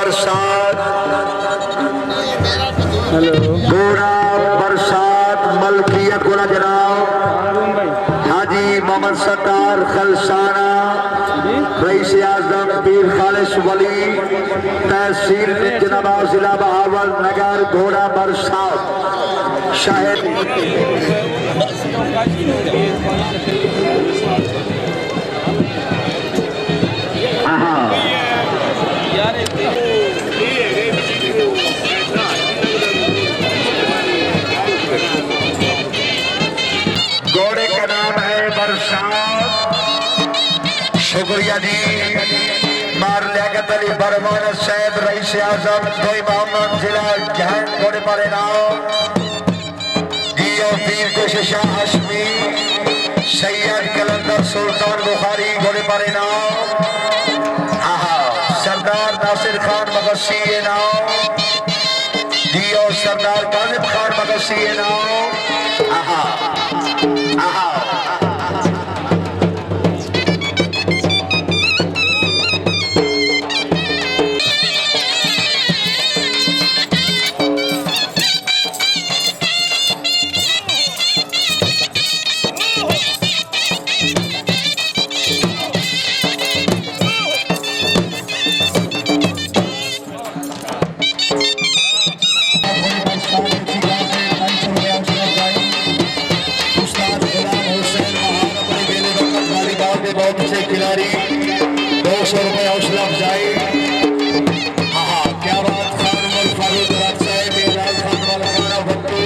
बरसात हेलो गोरा बरसात मलकिया गोरा जनाब हाजी मोहम्मद सरकार खलसाना रईस आजम पीर खालिश वली तहसील जनाबा जिला बहावल नगर घोड़ा बरसात शाहिद घोड़े का नाम है बरसात। शुक्रिया जी मार लियाकत अली बरमान सैद रईस आजम कोई मोहम्मद जिला जहान घोड़े पर नाम जियो पीर कोशिशा हशमी सैयद कलंदर सुल्तान बुखारी घोड़े पर नाम सरदार नासिर खान मगसी नाम जियो सरदार गालिब खान मगसी नाम बहुत से खिलाड़ी 200 रुपए हौसला अफजाई। क्या बात खान उमर फारूक राज साहब इमरान खान वाला खाना भट्टू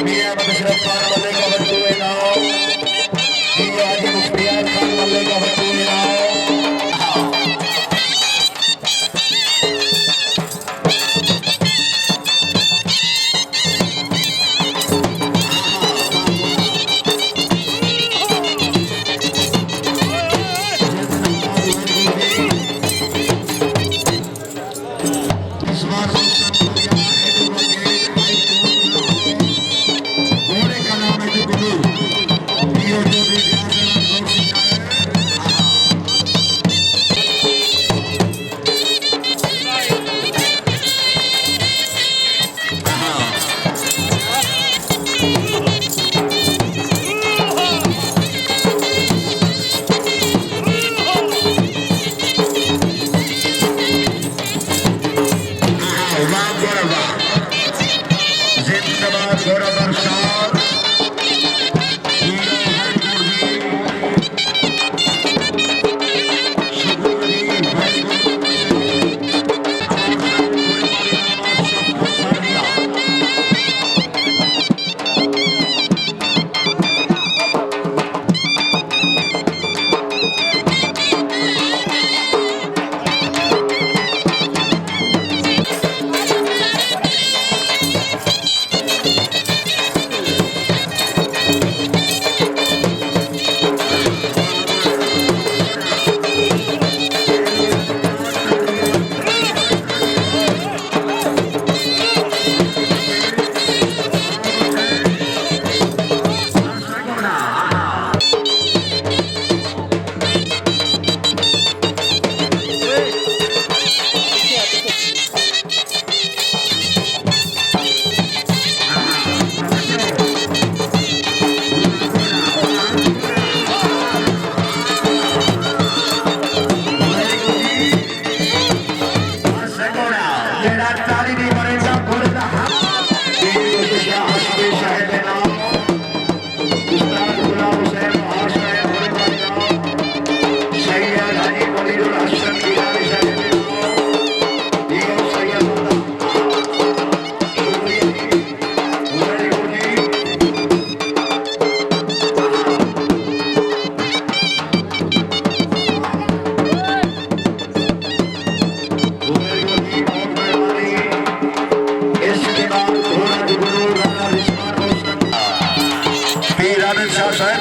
मियां मशरफ खान वाले का भट्टू है नाम जियो हाजी मुख्तियार खान वाले का भट्टू है नाम घोड़ा बरसात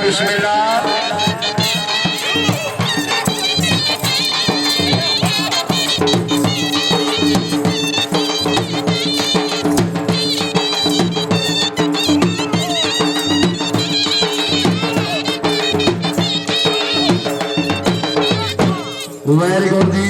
बिस्मिल्लाह वेरी गुड जी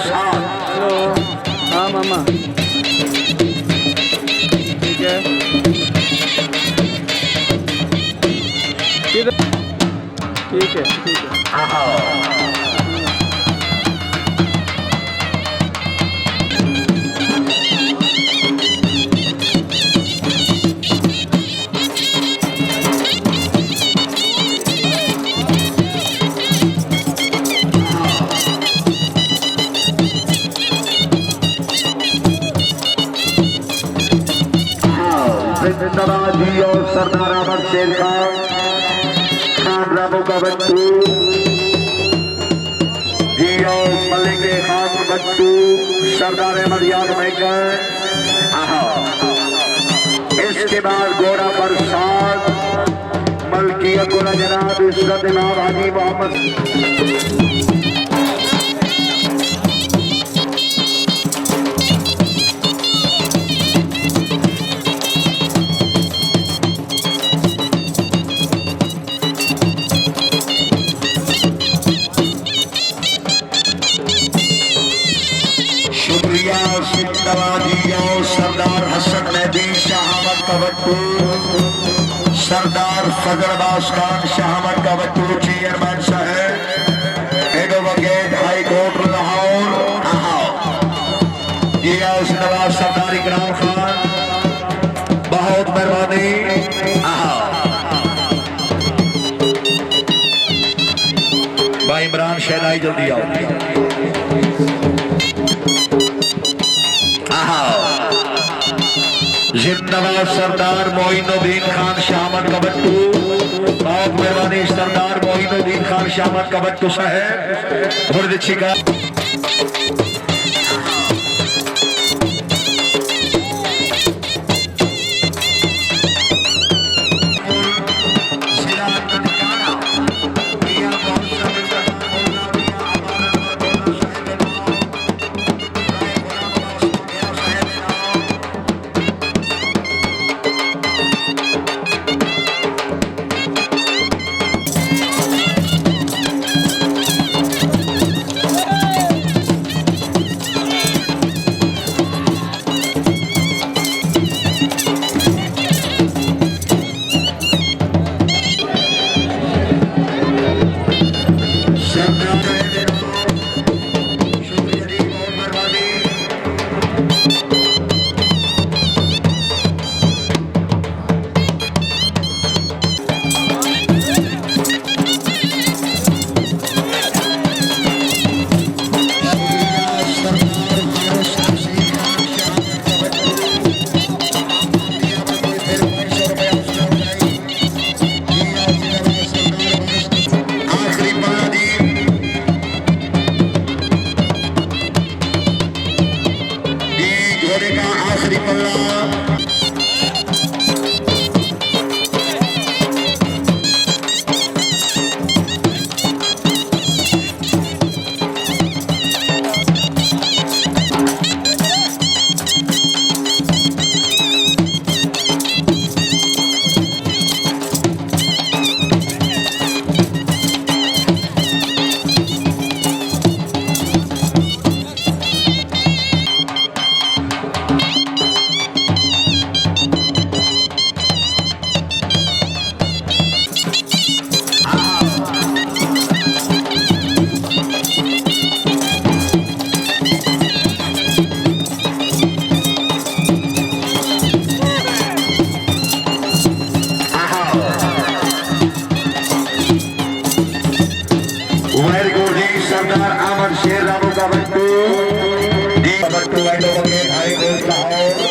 साथ। हाँ मामा ठीक है ठीक है जिंदाबाद जी और सरदार अमर शेर खान रामू का बट्टू जी और मलिक खान बट्टू सरदार अहमद याद मैकर। इसके बाद घोड़ा प्रसाद मलकियत गोला जनाब इस्रत इमाम हाजी मोहम्मद। सरदार हसन नदी शाहमद का बट्टू सरदार फजलबाज खान शाहमद का बट्टू चेयरमैन साहब advocate high court Lahore. Nawaz Sardar Ikram Khan बहुत मेहरबानी। भाई इमरान शहनाई जल्दी आओ। जिंदाबाद सरदार मोइनुद्दीन खान शाहमद का बट्टू बहुत मेहरबानी। सरदार मोइनुद्दीन खान शाहमद का बट्टू साहब का सरदार अमर शेर रामू का बट्टू जी बट्टू एडवोकेट हाई कोर्ट लाहौर।